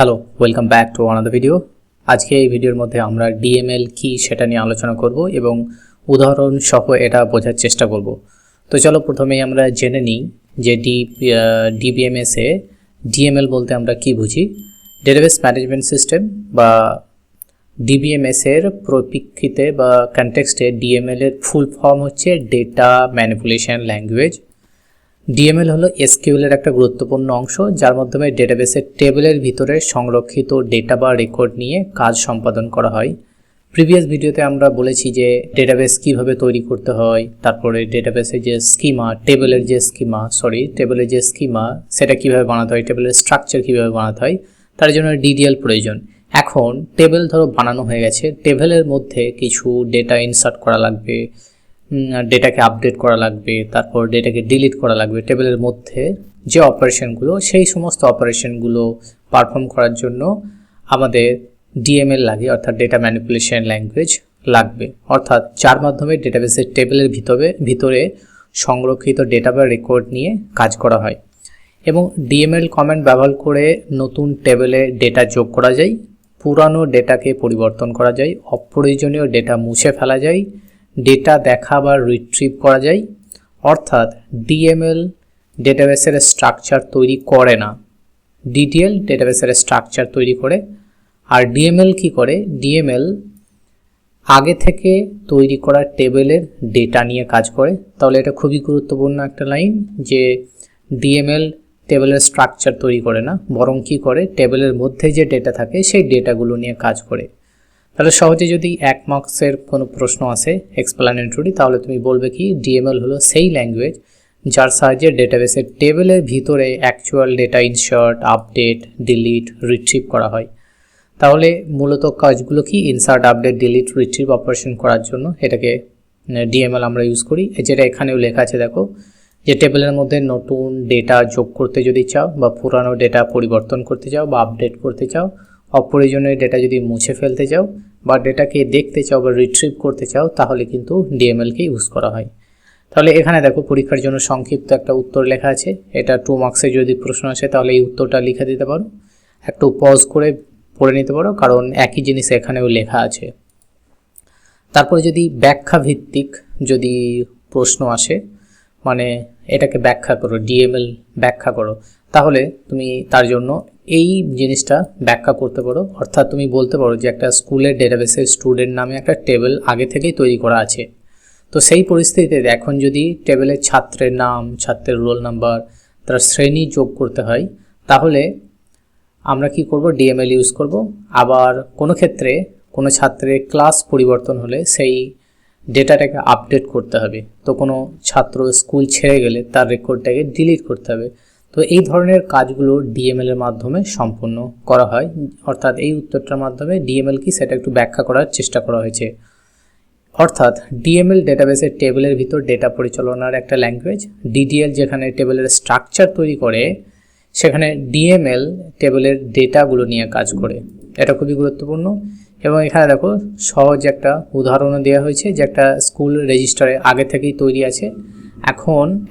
Hello, welcome back to another video. আজকে এই ভিডিওর মধ্যে আমরা ডিএমএল কি সেটা নিয়ে আলোচনা করব এবং উদাহরণ সহ এটা বোঝার চেষ্টা করব। তো চলো প্রথমেই আমরা জেনে নিই যে ডিবিএমএসে ডিএমএল বলতে আমরা কি বুঝি। ডেটাবেস ম্যানেজমেন্ট সিস্টেম বা ডিবিএমএসের পরিপ্রেক্ষিতে বা কনটেক্সটে ডিএমএল এর ফুল ফর্ম হচ্ছে ডেটা ম্যানিপুলেশন ল্যাঙ্গুয়েজ। ডিএমএল হলো এসকিউএল এর একটা গুরুত্বপূর্ণ অংশ, যার মাধ্যমে ডেটাবেসের টেবিলের ভিতরে সংরক্ষিত ডেটা বা রেকর্ড নিয়ে কাজ সম্পাদন করা হয়। প্রিভিয়াস ভিডিওতে আমরা বলেছি যে ডেটাবেস কিভাবে তৈরি করতে হয়, তারপরে ডেটাবেসের যে স্কিমা, টেবিলের যে স্কিমা সেটা কিভাবে বানাতে হয়, টেবিলের স্ট্রাকচার কিভাবে বানাতে হয়, তার জন্য ডিডিএল প্রয়োজন। এখন টেবিল ধরো বানানো হয়ে গেছে, টেবিলের মধ্যে কিছু ডেটা ইনসার্ট করা লাগবে, ডেটাকে আপডেট করা লাগবে, তারপর ডেটাকে ডিলিট করা লাগবে। টেবিলের মধ্যে যে অপারেশনগুলো, সেই সমস্ত অপারেশনগুলো পারফর্ম করার জন্য আমাদের ডিএমএল লাগে, অর্থাৎ ডেটা ম্যানিপুলেশন ল্যাঙ্গুয়েজ লাগবে, অর্থাৎ যার মাধ্যমে ডেটাবেসের টেবিলের ভিতরে সংরক্ষিত ডেটা বা রেকর্ড নিয়ে কাজ করা হয়। এবং ডিএমএল কমান্ড ব্যবহার করে নতুন টেবিলে ডেটা যোগ করা যায়, পুরানো ডেটাকে পরিবর্তন করা যায়, অপ্রয়োজনীয় ডেটা মুছে ফেলা যায়, ডেটা দেখা বা রিট্রিভ করা যায়। অর্থাৎ ডিএমএল ডেটাবেসের স্ট্রাকচার তৈরি করে না, ডিডিএল ডেটাবেসের স্ট্রাকচার তৈরি করে। আর ডিএমএল কি করে? ডিএমএল আগে থেকে তৈরি করা টেবিলের ডেটা নিয়ে কাজ করে। তাহলে এটা খুবই গুরুত্বপূর্ণ একটা লাইন যে ডিএমএল টেবিলের স্ট্রাকচার তৈরি করে না, বরং কি করে, টেবিলের মধ্যে যে ডেটা থাকে সেই ডেটাগুলো নিয়ে কাজ করে। তাহলে সহজে যদি 1 মার্কসের কোনো প্রশ্ন আসে এক্সপ্লানেটরি, তাহলে তুমি বলবে কি ডিএমএল হলো সেই ল্যাঙ্গুয়েজ যার সাহায্যে ডেটাবেসের টেবিলের ভিতরে actual data insert, update, delete, retrieve করা হয়। তাহলে মূলত কাজগুলো কি? Insert, update, delete, retrieve operation করার জন্য এটাকে ডিএমএল আমরা ইউজ করি। যেটা এখানেও লেখা আছে দেখো, যে টেবিলের মধ্যে নতুন ডেটা যোগ করতে যদি চাও, বা পুরানো ডেটা পরিবর্তন করতে চাও বা আপডেট করতে চাও, অপ্রয়োজনীয় ডেটা যদি মুছে ফেলতে চাও, বা ডেটাকে দেখতে চাও বা রিট্রিভ করতে চাও, তাহলে কিন্তু ডিএমএলকে ইউজ করা হয়। তাহলে এখানে দেখো পরীক্ষার জন্য সংক্ষিপ্ত একটা উত্তর লেখা আছে। এটা 2 মার্কসে যদি প্রশ্ন আসে তাহলে এই উত্তরটা লিখে দিতে পারো, একটু পজ করে পড়ে নিতে পারো, কারণ একই জিনিস এখানেও লেখা আছে। তারপরে যদি ব্যাখ্যা ভিত্তিক যদি প্রশ্ন আসে, মানে এটাকে ব্যাখ্যা করো, ডিএমএল ব্যাখ্যা করো, তাহলে তুমি তার জন্য এই জিনিসটা ব্যাখ্যা করতে পারো। অর্থাৎ তুমি বলতে পারো যে একটা স্কুলের ডেটাবেসে স্টুডেন্ট নামে একটা টেবিল আগে থেকেই তৈরি করা আছে। তো সেই পরিস্থিতিতে এখন যদি টেবিলে ছাত্রের নাম, ছাত্রের রোল নাম্বার, তার শ্রেণী যোগ করতে হয়, তাহলে আমরা কি করব? ডিএমএল ইউজ করব। আবার কোনো ক্ষেত্রে কোনো ছাত্রের ক্লাস পরিবর্তন হলে সেই ডেটাটাকে আপডেট করতে হবে। তো কোনো ছাত্র স্কুল ছেড়ে গেলে তার রেকর্ডটাকে ডিলিট করতে হবে। তো এই ধরনের কাজগুলো ডিএমএল এর মাধ্যমে সম্পন্ন করা হয়। অর্থাৎ এই উত্তরটার মাধ্যমে ডিএমএল কি সেটা একটু ব্যাখ্যা করার চেষ্টা করা হয়েছে। অর্থাৎ ডিএমএল ডেটাবেসের টেবিলের ভিতর ডেটা পরিচালনার একটা ল্যাঙ্গুয়েজ। ডিডিএল যেখানে টেবিলের স্ট্রাকচার তৈরি করে, সেখানে ডিএমএল টেবিলের ডেটাগুলো নিয়ে কাজ করে। এটা খুবই গুরুত্বপূর্ণ। এবং এখানে দেখো সহজ একটা উদাহরণও দেওয়া হয়েছে যে একটা স্কুল রেজিস্টারে আগে থেকেই তৈরি আছে।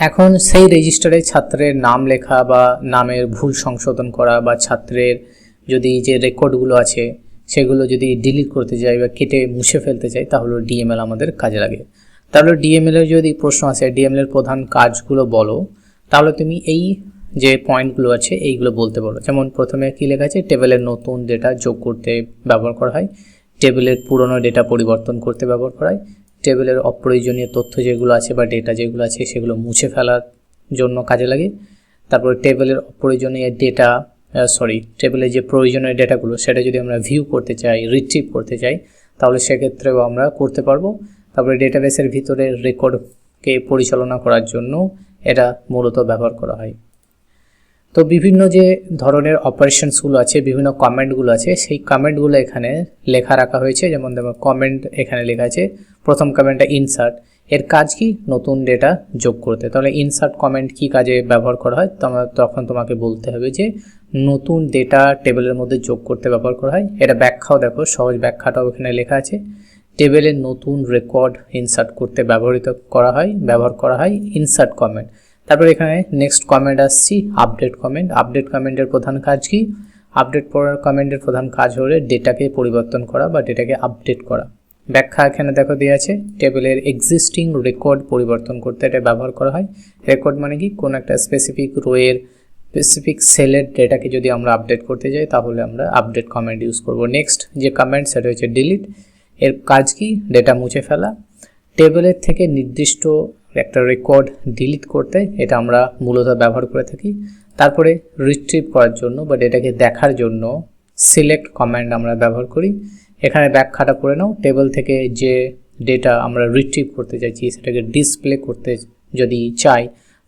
এখন সেই রেজিস্টারে ছাত্রের নাম লেখা বা নামের ভুল সংশোধন করা, বা ছাত্রের যদি যে রেকর্ডগুলো আছে সেগুলো যদি ডিলিট করতে চাই বা কেটে মুছে ফেলতে চাই, তাহলে ডিএমএল আমাদের কাজে লাগে। তাহলে ডিএমএল এর যদি প্রশ্ন আসে ডিএমএল এর প্রধান কাজগুলো বলো, তাহলে তুমি এই যে পয়েন্টগুলো আছে এইগুলো বলতে পারো। যেমন প্রথমে কি লেখা আছে? টেবিলের নতুন ডেটা যোগ করতে ব্যবহার করা হয়, টেবিলের পুরনো ডেটা পরিবর্তন করতে ব্যবহার করা হয়, টেবিলের অপ্রয়োজনীয় তথ্য যেগুলো আছে বা ডেটা যেগুলো আছে সেগুলো মুছে ফেলার জন্য কাজে লাগে। তারপর টেবিলের অপ্রয়োজনীয় ডেটা টেবিলের যে প্রয়োজনীয় ডেটাগুলো সেটা যদি আমরা ভিউ করতে চাই, রিট্রিভ করতে চাই, তাহলে সেক্ষেত্রেও আমরা করতে পারবো। তারপরে ডেটাবেসের ভিতরে রেকর্ডকে পরিচালনা করার জন্য এটা মূলত ব্যবহার করা হয়। তো বিভিন্ন যে ধরনের অপারেশনসগুলো আছে, বিভিন্ন কমেন্টগুলো আছে, সেই কমেন্টগুলো এখানে লেখা রাখা হয়েছে। যেমন দেখো কমেন্ট এখানে লেখা আছে, প্রথম কমেন্টটা ইনসার্ট। এর কাজ কি? নতুন ডেটা যোগ করতে। তাহলে ইনসার্ট কমেন্ট কি কাজে ব্যবহার করা হয়? তখন তোমাকে বলতে হবে যে নতুন ডেটা টেবিলের মধ্যে যোগ করতে ব্যবহার করা হয়। এটা ব্যাখ্যাও দেখো, সহজ ব্যাখ্যাটাও এখানে লেখা আছে। টেবিলে নতুন রেকর্ড ইনসার্ট করতে ব্যবহার করা হয় ইনসার্ট কমেন্ট। তারপর এখানে নেক্সট কমেন্ট আসছি আপডেট কমেন্ট। আপডেট কমেন্টের প্রধান কাজ কি? আপডেট কমেন্টের প্রধান কাজ হলো ডেটাকে পরিবর্তন করা বা ডেটাকে আপডেট করা। ব্যাখ্যা এখানে দেখো দেওয়া আছে, টেবিলের এক্সিস্টিং রেকর্ড পরিবর্তন করতে এটা ব্যবহার করা হয়। রেকর্ড মানে কি, কোনো একটা স্পেসিফিক রোয়ের স্পেসিফিক সেলের ডেটাকে যদি আমরা আপডেট করতে যাই তাহলে আমরা আপডেট কমেন্ট ইউজ করব। নেক্সট যে কমেন্ট সেটা হচ্ছে ডিলিট। এর কাজ কি, ডেটা মুছে ফেলা। টেবিলের থেকে নির্দিষ্ট একটা রেকর্ড ডিলিট করতে এটা আমরা মূলত ব্যবহার করে থাকি। তারপরে রিট্রিভ করার জন্য বা ডেটাকে দেখার জন্য সিলেক্ট কমান্ড আমরা ব্যবহার করি। এখানে ব্যাখ্যাটা করে নাও, টেবিল থেকে যে ডেটা আমরা রিট্রিভ করতে চাইছি সেটাকে ডিসপ্লে করতে যদি চাই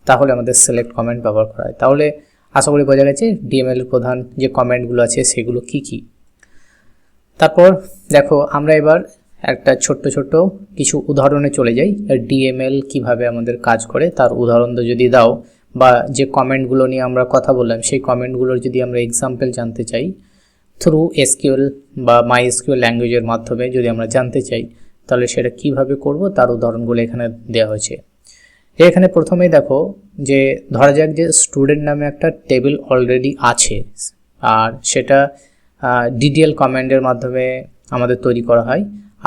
তাহলে আমাদের সিলেক্ট কমান্ড ব্যবহার করা হয়। তাহলে আশা করি বোঝা গেছে ডিএমএল এর প্রধান যে কমান্ডগুলো আছে সেগুলো কি কি। তারপর দেখো আমরা এবার একটা ছোট্ট কিছু উদাহরণে চলে যাই, ডিএমএল কিভাবে আমাদের কাজ করে তার উদাহরণ যদি দাও, বা যে কমেন্টগুলো নিয়ে আমরা কথা বললাম সেই কমেন্টগুলোর যদি আমরা এক্সাম্পল জানতে চাই থ্রু এসকিউএল বা মাইএসকিউএল ল্যাঙ্গুয়েজের মাধ্যমে যদি আমরা জানতে চাই তাহলে সেটা কিভাবে করব তার উদাহরণগুলো এখানে দেওয়া হয়েছে। এখানে প্রথমেই দেখো যে ধরা যাক যে স্টুডেন্ট নামে একটা টেবিল অলরেডি আছে আর সেটা ডিডিএল কমান্ডের মাধ্যমে আমাদের তৈরি করা হয়,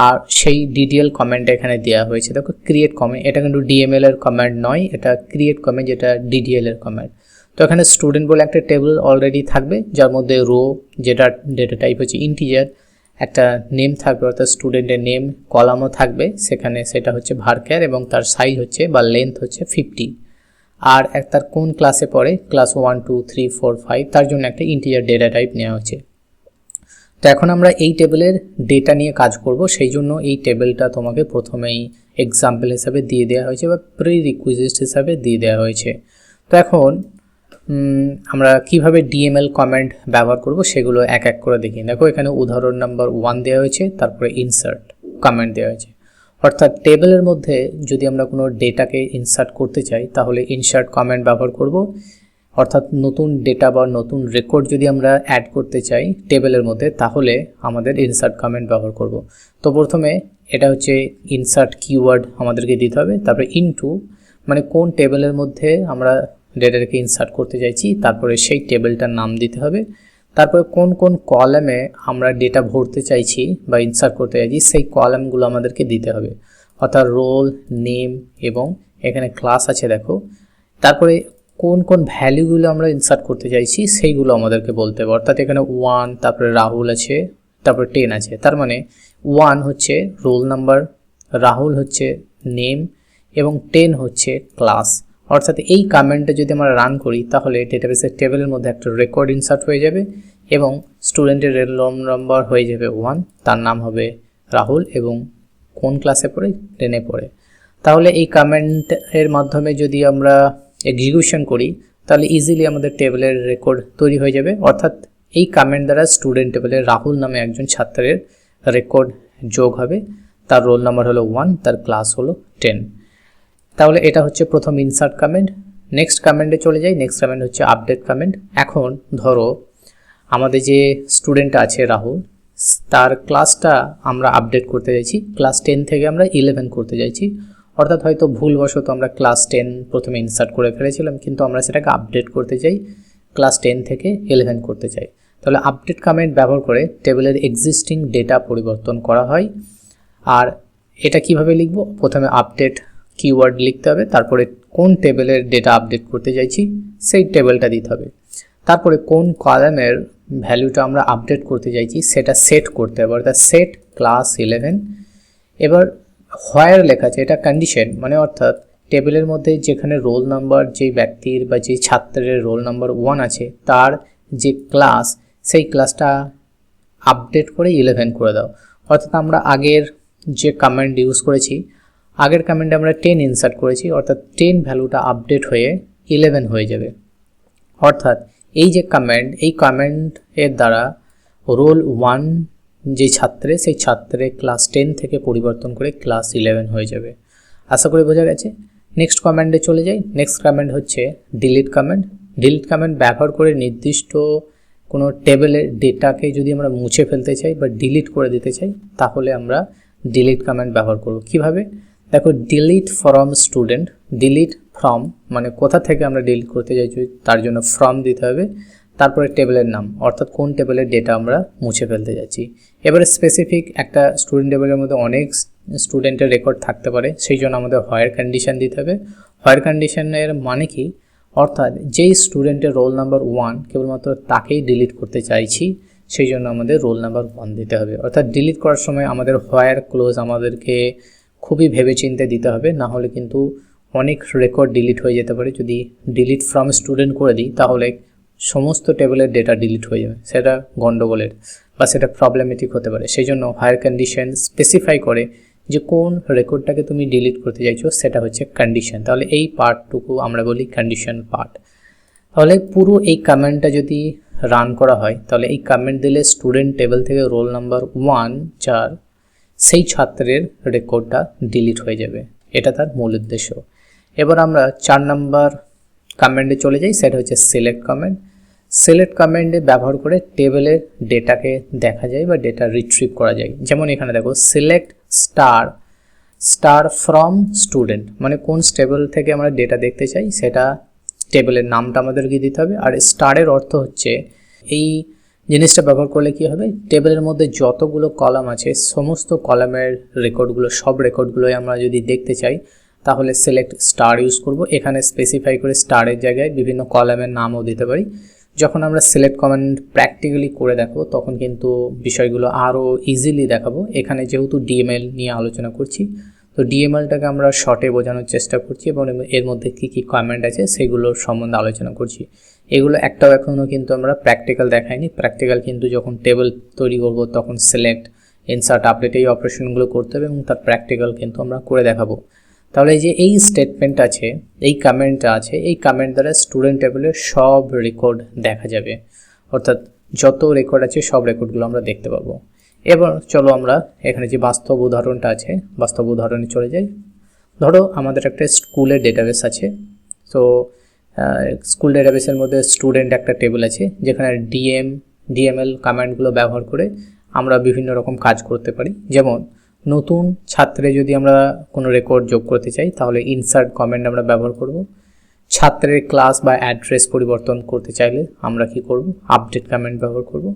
আর সেই ডিডিএল কমেন্ট এখানে দেওয়া হয়েছে। দেখো ক্রিয়েট কমেন্ট, এটা কিন্তু ডিএমএল এর কমেন্ট নয়, এটা ক্রিয়েট কমেন্ট, যেটা ডিডিএল এর কমেন্ট। তো এখানে স্টুডেন্ট বলে একটা টেবিল অলরেডি থাকবে যার মধ্যে রো যেটা ডেটা টাইপ হচ্ছে ইন্টিজার, একটা নেম থাকবে অর্থাৎ স্টুডেন্টের নেম, কলামও থাকবে সেখানে সেটা হচ্ছে ভারক্যার এবং তার সাইজ হচ্ছে বা লেন্থ হচ্ছে 50, আর তার কোন ক্লাসে পড়ে ক্লাস 1 2 3 4 5 তার জন্য একটা ইন্টিজার ডেটা টাইপ নেওয়া হচ্ছে। তো এখন আমরা এই টেবিলের ডেটা নিয়ে কাজ করব, সেই জন্য এই টেবিলটা তোমাকে প্রথমেই এক্সাম্পল হিসাবে দিয়ে দেওয়া হয়েছে বা প্রি রিকুইজিট হিসাবে দিয়ে দেওয়া হয়েছে। তো এখন আমরা কিভাবে ডিএমএল কমেন্ট ব্যবহার করব সেগুলো এক এক করে দেখি। দেখো এখানে উদাহরণ নাম্বার 1 দেওয়া হয়েছে, তারপরে ইনসার্ট কমেন্ট দেওয়া হয়েছে। অর্থাৎ টেবিলের মধ্যে যদি আমরা কোনো ডেটাকে ইনসার্ট করতে চাই তাহলে ইনসার্ট কমেন্ট ব্যবহার করব, অর্থাৎ নতুন ডেটা বা নতুন রেকর্ড যদি আমরা অ্যাড করতে চাই টেবিলের মধ্যে তাহলে আমাদের ইনসার্ট কমেন্ট ব্যবহার করব। তো প্রথমে এটা হচ্ছে ইনসার্ট কিওয়ার্ড আমাদেরকে দিতে হবে, তারপরে ইনটু মানে কোন টেবিলের মধ্যে আমরা ডেটাটাকে ইনসার্ট করতে চাইছি, তারপরে সেই টেবিলটার নাম দিতে হবে, তারপরে কোন কোন কলামে আমরা ডেটা ভরতে চাইছি বা ইনসার্ট করতে চাইছি সেই কলামগুলো আমাদেরকে দিতে হবে, অর্থাৎ রোল, নেম এবং এখানে ক্লাস আছে দেখো। তারপরে কোন কোন ভ্যালুগুলো আমরা ইনসার্ট করতে চাইছি সেইগুলো আমাদেরকে বলতে হবে, অর্থাৎ এখানে 1, তারপরে রাহুল আছে, তারপরে 10 আছে, তার মানে 1 হচ্ছে রোল নাম্বার, রাহুল হচ্ছে নেম এবং 10 হচ্ছে ক্লাস। অর্থাৎ এই কমেন্টটা যদি আমরা রান করি তাহলে ডেটাবেসের টেবিলের মধ্যে একটা রেকর্ড ইনসার্ট হয়ে যাবে এবং স্টুডেন্টের রোল নাম্বার হয়ে যাবে 1, তার নাম হবে রাহুল এবং কোন ক্লাসে পড়ে 10-এ পড়ে। তাহলে এই কমেন্টের মাধ্যমে যদি আমরা এক্সিকিউশন করি তাহলে ইজিলি আমাদের টেবিলের রেকর্ড তৈরি হয়ে যাবে, অর্থাৎ এই কমেন্ট দ্বারা স্টুডেন্ট টেবিলে রাহুল নামে একজন ছাত্রের রেকর্ড যোগ হবে, তার রোল নাম্বার হলো 1, তার ক্লাস হলো 10। তাহলে এটা হচ্ছে প্রথম ইনসার্ট কমেন্ট। নেক্সট কমেন্টে চলে যাই, নেক্সট কমেন্ট হচ্ছে আপডেট কমেন্ট। এখন ধরো আমাদের যে স্টুডেন্ট আছে রাহুল, তার ক্লাসটা আমরা আপডেট করতে চাইছি, ক্লাস 10 থেকে আমরা 11 করতে চাইছি, অর্থাৎ হয়তো ভুলবশত আমরা ক্লাস 10 প্রথমে ইনসার্ট করে ফেলেছিলাম কিন্তু আমরা সেটাকে আপডেট করতে চাই, ক্লাস 10 থেকে 11 করতে চাই। তাহলে আপডেট কমেন্ট ব্যবহার করে টেবিলের এক্সিস্টিং ডেটা পরিবর্তন করা হয়। আর এটা কিভাবে লিখব, প্রথমে আপডেট কিওয়ার্ড লিখতে হবে, তারপরে কোন টেবিলের ডেটা আপডেট করতে চাইছি সেই টেবিলটা দিতে হবে, তারপরে কোন কলামের ভ্যালুটা আমরা আপডেট করতে চাইছি সেটা সেট করতে হবে, অর্থাৎ সেট ক্লাস 11। এবার হোয়ার লেখা আছে, এটা কন্ডিশন, মানে অর্থাৎ টেবিলের মধ্যে যেখানে রোল নাম্বার যেই ব্যক্তির বা যেই ছাত্রের রোল নাম্বার 1 আছে তার যে ক্লাস সেই ক্লাসটা আপডেট করে 11 করে দাও। অর্থাৎ আমরা আগের যে কমেন্ট ইউজ করেছি, আগের কমেন্টে আমরা 10 ইনসার্ট করেছি, অর্থাৎ 10 ভ্যালুটা আপডেট হয়ে 11 হয়ে যাবে। অর্থাৎ এই যে কমেন্ট, এই কমেন্টের দ্বারা রোল 1 যে ছাত্রে সেই ছাত্রের ক্লাস 10 থেকে পরিবর্তন করে ক্লাস 11 হয়ে যাবে। আশা করি বোঝা গেছে। নেক্সট কমেন্টে চলে যাই। নেক্সট কমেন্ট হচ্ছে ডিলিট কমেন্ট। ডিলিট কমেন্ট ব্যবহার করে নির্দিষ্ট কোনো টেবিলের ডেটাকে যদি আমরা মুছে ফেলতে চাই বা ডিলিট করে দিতে চাই তাহলে আমরা ডিলিট কমেন্ট ব্যবহার করব। কিভাবে দেখো, delete from student, delete from মানে কোথা থেকে আমরা ডিলিট করতে চাইছি তার জন্য ফ্রম দিতে হবে, তারপরে টেবিলের নাম, অর্থাৎ কোন টেবিলের ডেটা আমরা মুছে ফেলতে যাচ্ছি। এবারে স্পেসিফিক একটা স্টুডেন্ট টেবিলের মধ্যে অনেক স্টুডেন্টের রেকর্ড থাকতে পারে, সেই জন্য আমাদের হোয়ার কন্ডিশন দিতে হবে। হোয়ার কন্ডিশনের মানে কি, অর্থাৎ যেই স্টুডেন্টের রোল নাম্বার 1 কেবলমাত্র তাকেই ডিলিট করতে চাইছি, সেই জন্য আমাদের রোল নাম্বার 1 দিতে হবে। অর্থাৎ ডিলিট করার সময় আমাদের হোয়ার ক্লোজ আমাদেরকে খুবই ভেবেচিন্তে দিতে হবে, না হলে কিন্তু অনেক রেকর্ড ডিলিট হয়ে যেতে পারে। যদি ডিলিট ফ্রম স্টুডেন্ট করে দিই তাহলে সমস্ত টেবিলের ডেটা ডিলিট হয়ে যাবে, সেটা গন্ডগোলের বা সেটা প্রবলেমেটিক হতে পারে। সেই জন্য হোয়ার কন্ডিশন স্পেসিফাই করে যে কোন রেকর্ডটাকে তুমি ডিলিট করতে চাইছো, সেটা হচ্ছে কন্ডিশন। তাহলে এই পার্টটুকু আমরা বলি কন্ডিশন পার্ট। তাহলে পুরো এই কমেন্টটা যদি রান করা হয়, তাহলে এই কমেন্ট দিলে স্টুডেন্ট টেবিল থেকে রোল নাম্বার 1 যার, সেই ছাত্রের রেকর্ডটা ডিলিট হয়ে যাবে, এটা তার মূল উদ্দেশ্য। এবার আমরা 4 নম্বর কমেন্টে চলে যাই, সেটা হচ্ছে সিলেক্ট কমেন্ট। সিলেক্ট কমেন্টে ব্যবহার করে টেবিলের ডেটাকে দেখা যায় বা ডেটা রিট্রিভ করা যায়। যেমন এখানে দেখো সিলেক্ট স্টার ফ্রম স্টুডেন্ট, মানে কোন টেবিল থেকে আমরা ডেটা দেখতে চাই সেটা টেবিলের নামটা আমাদেরকে দিতে হবে। আর স্টারের অর্থ হচ্ছে এই জিনিসটা ব্যবহার করলে কি হবে, টেবিলের মধ্যে যতগুলো কলাম আছে সমস্ত কলামের রেকর্ডগুলো, সব রেকর্ডগুলোই আমরা যদি দেখতে চাই তাহলে সিলেক্ট স্টার ইউজ করব। এখানে স্পেসিফাই করে স্টারের জায়গায় বিভিন্ন কলামের নামও দিতে পারি। যখন আমরা সিলেক্ট কমেন্ট প্র্যাকটিক্যালি করে দেখাবো তখন কিন্তু বিষয়গুলো আরও ইজিলি দেখাবো। এখানে যেহেতু ডিএমএল নিয়ে আলোচনা করছি, তো ডিএমএলটাকে আমরা শর্টে বোঝানোর চেষ্টা করছি এবং এর মধ্যে কী কী কমেন্ট আছে সেগুলোর সম্বন্ধে আলোচনা করছি। এগুলো একটাও এখনও কিন্তু আমরা প্র্যাকটিক্যাল দেখাইনি। প্র্যাকটিক্যাল কিন্তু যখন টেবিল তৈরি করব তখন সিলেক্ট, ইনসার্ট, আপডেট এই অপারেশনগুলো করতে হবে এবং তার প্র্যাকটিক্যাল কিন্তু আমরা করে দেখাবো। তাহলে যে এই স্টেটমেন্ট আছে, এই কমেন্টটা আছে, এই কমেন্ট দ্বারা স্টুডেন্ট টেবিলের সব রেকর্ড দেখা যাবে, অর্থাৎ যত রেকর্ড আছে সব রেকর্ডগুলো আমরা দেখতে পাবো। এবার চলো আমরা এখানে যে বাস্তব উদাহরণটা আছে, বাস্তব উদাহরণে চলে যাই। ধরো আমাদের একটা স্কুলের ডেটাবেস আছে। তো স্কুল ডেটাবেসের মধ্যে স্টুডেন্ট একটা টেবিল আছে, যেখানে ডিএমএল কমান্ডগুলো ব্যবহার করে আমরা বিভিন্ন রকম কাজ করতে পারি। যেমন নতুন ছাত্রে যদি আমরা কোনো রেকর্ড যোগ করতে চাই তাহলে ইনসার্ট কমেন্ট আমরা ব্যবহার করব। ছাত্রের ক্লাস বা অ্যাড্রেস পরিবর্তন করতে চাইলে আমরা কি করব, আপডেট কমেন্ট ব্যবহার করব।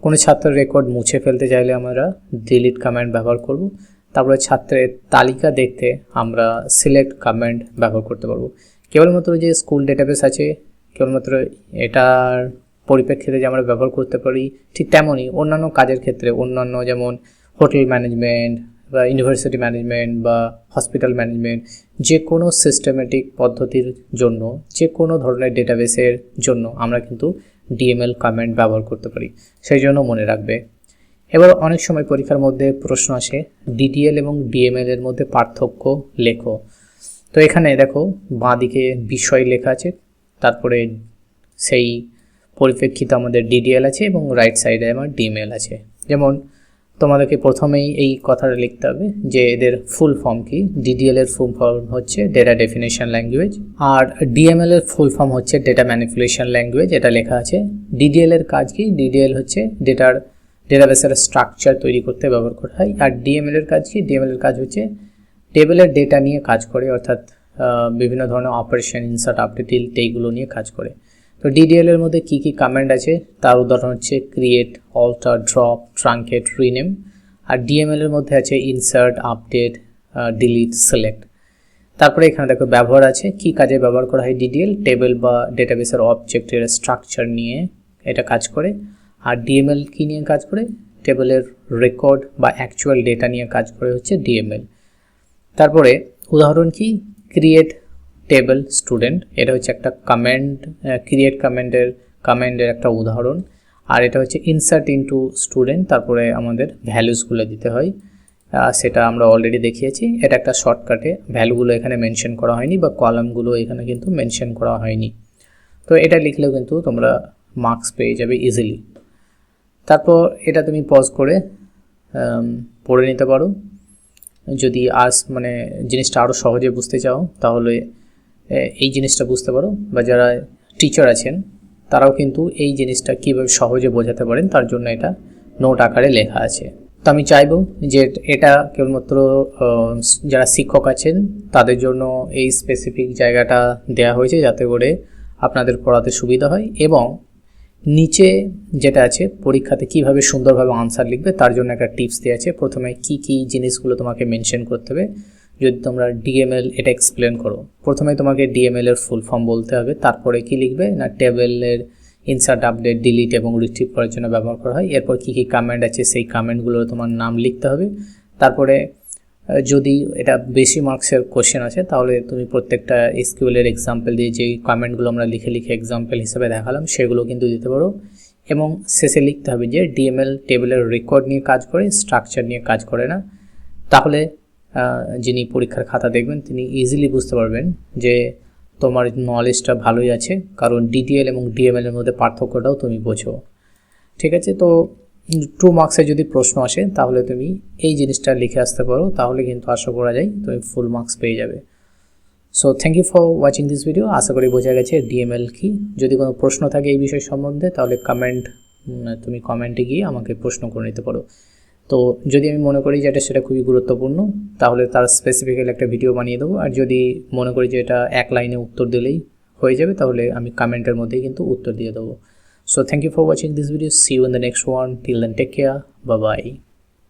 কোনো ছাত্রের রেকর্ড মুছে ফেলতে চাইলে আমরা ডিলিট কমেন্ট ব্যবহার করব। তারপরে ছাত্রের তালিকা দেখতে আমরা সিলেক্ট কমেন্ট ব্যবহার করতে পারবো। কেবলমাত্র যে স্কুল ডেটাবেস আছে কেবলমাত্র এটার পরিপ্রেক্ষিতে যে আমরা ব্যবহার করতে পারি, ঠিক তেমনই অন্যান্য কাজের ক্ষেত্রে, অন্যান্য যেমন হোটেল ম্যানেজমেন্ট বা ইউনিভার্সিটি ম্যানেজমেন্ট বা হসপিটাল ম্যানেজমেন্ট, যে কোনো সিস্টেমেটিক পদ্ধতির জন্য, যে কোনো ধরনের ডেটাবেসের জন্য আমরা কিন্তু ডিএমএল কমেন্ট ব্যবহার করতে পারি, সেই জন্য মনে রাখবে। এবার অনেক সময় পরীক্ষার মধ্যে প্রশ্ন আসে ডিডিএল এবং ডিএমএল এর মধ্যে পার্থক্য লেখো। তো এখানে দেখো বাঁদিকে বিষয় লেখা আছে, তারপরে সেই পরিপ্রেক্ষিতে আমাদের ডিডিএল আছে এবং রাইট সাইডে আমার ডিএমএল আছে। যেমন তোমাদেরকে প্রথমেই এই কথাটা লিখতে হবে যে এদের ফুল ফর্ম কি। ডিডিএল এর ফুল ফর্ম হচ্ছে ডেটা ডেফিনেশন ল্যাঙ্গুয়েজ, আর ডিএমএল এর ফুল ফর্ম হচ্ছে ডেটা ম্যানিপুলেশন ল্যাঙ্গুয়েজ, এটা লেখা আছে। ডিডিএল এর কাজ কি, ডিডিএল হচ্ছে ডেটাবেসের স্ট্রাকচার তৈরি করতে ব্যবহার করা হয়। আর ডিএমএল এর কাজ কি, ডিএমএল এর কাজ হচ্ছে টেবিলের ডেটা নিয়ে কাজ করে, অর্থাৎ বিভিন্ন ধরনের অপারেশন, ইনসার্ট, আপডেট, ডিলিট এইগুলো নিয়ে কাজ করে। তো ডিডিএল এর মধ্যে কী কী কমান্ড আছে তার উদাহরণ হচ্ছে create, alter, drop, truncate, rename. আর ডিএমএল এর মধ্যে আছে ইনসার্ট, আপডেট, ডিলিট, সিলেক্ট। তারপরে এখানে দেখো ব্যবহার আছে, কি কাজে ব্যবহার করা হয় ডিডিএল, টেবিল বা ডেটাবেসের অবজেক্টের স্ট্রাকচার নিয়ে এটা কাজ করে। আর ডিএমএল কি নিয়ে কাজ করে, টেবিলের রেকর্ড বা অ্যাকচুয়াল ডেটা নিয়ে কাজ করে হচ্ছে ডিএমএল। তারপরে উদাহরণ কি, ক্রিয়েট টেবিল স্টুডেন্ট, এটা হচ্ছে একটা কমেন্ট, ক্রিয়েট কমেন্টের একটা উদাহরণ। আর এটা হচ্ছে ইনসার্ট ইনটু স্টুডেন্ট, তারপরে আমাদের ভ্যালুসগুলো দিতে হয়, সেটা আমরা অলরেডি দেখিয়েছি। এটা একটা শর্টকাটে, ভ্যালুগুলো এখানে মেনশন করা হয়নি বা কলামগুলো এখানে কিন্তু মেনশন করা হয়নি। তো এটা লিখলেও কিন্তু তোমরা মার্কস পেয়ে যাবে ইজিলি। তারপর এটা তুমি পজ করে পড়ে নিতে পারো। যদি জিনিসটা আরও সহজে বুঝতে চাও তাহলে এই জিনিসটা বুঝতে পারো, বা যারা টিচার আছেন তারাও কিন্তু এই জিনিসটা কীভাবে সহজে বোঝাতে পারেন তার জন্য এটা নোট আকারে লেখা আছে। তো আমি চাইবো যে এটা কেবলমাত্র যারা শিক্ষক আছেন তাদের জন্য এই স্পেসিফিক জায়গাটা দেওয়া হয়েছে যাতে করে আপনাদের পড়াতে সুবিধা হয়, এবং নিচে যেটা আছে পরীক্ষাতে কিভাবে সুন্দরভাবে আনসার লিখবে তার জন্য একটা টিপস দেওয়া আছে। প্রথমে কি কি জিনিসগুলো তোমাকে মেনশন করতে হবে যদি তোমরা ডিএমএল এটা এক্সপ্লেন করো। প্রথমে তোমাকে ডিএমএল এর ফুল ফর্ম বলতে হবে, তারপরে কি লিখবে না টেবিলের ইনসার্ট, আপডেট, ডিলিট এবং রিট্রিভ করার জন্য ব্যবহার করা হয়। এরপর কি কি কমেন্ট আছে সেই কমেন্টগুলোর তোমার নাম লিখতে হবে। তারপরে যদি এটা বেশি মার্কসের কোশ্চেন আছে তাহলে তুমি প্রত্যেকটা এসকিউএলের এক্সাম্পল দিয়ে যেই কমেন্টগুলো আমরা লিখে এক্সাম্পল হিসেবে দেখালাম সেগুলো কিন্তু দিতে পারো। এবং শেষে লিখতে হবে যে ডিএমএল টেবিলের রেকর্ড নিয়ে কাজ করে, স্ট্রাকচার নিয়ে কাজ করে না। তাহলে যিনি পরীক্ষার খাতা দেখবেন তিনি ইজিলি বুঝতে পারবেন যে তোমার নলেজটা ভালোই আছে, কারণ ডিটিএল এবং ডিএমএল এর মধ্যে পার্থক্যটাও তুমি বোঝো। ঠিক আছে, তো 2 মার্কসে যদি প্রশ্ন আসে তাহলে তুমি এই জিনিসটা লিখে আসতে পারো, তাহলে কিন্তু আশা করা যায় তুমি ফুল মার্কস পেয়ে যাবে। So thank you for watching this video. আশা করি বোঝা গেছে ডিএমএল কি। যদি কোনো প্রশ্ন থাকে এই বিষয় সম্বন্ধে তাহলে তুমি কমেন্টে গিয়ে আমাকে প্রশ্ন করে নিতে পারো। তো যদি আমি মনে করি যে সেটা খুবই গুরুত্বপূর্ণ তাহলে তার স্পেসিফিক্যালি একটা ভিডিও বানিয়ে দেবো। আর যদি মনে করি যে এটা এক লাইনে উত্তর দিলেই হয়ে যাবে তাহলে আমি কমেন্টের মধ্যেই কিন্তু উত্তর দিয়ে দেবো। So thank you for watching this video. See you in the next one. Till then, take care. Bye bye.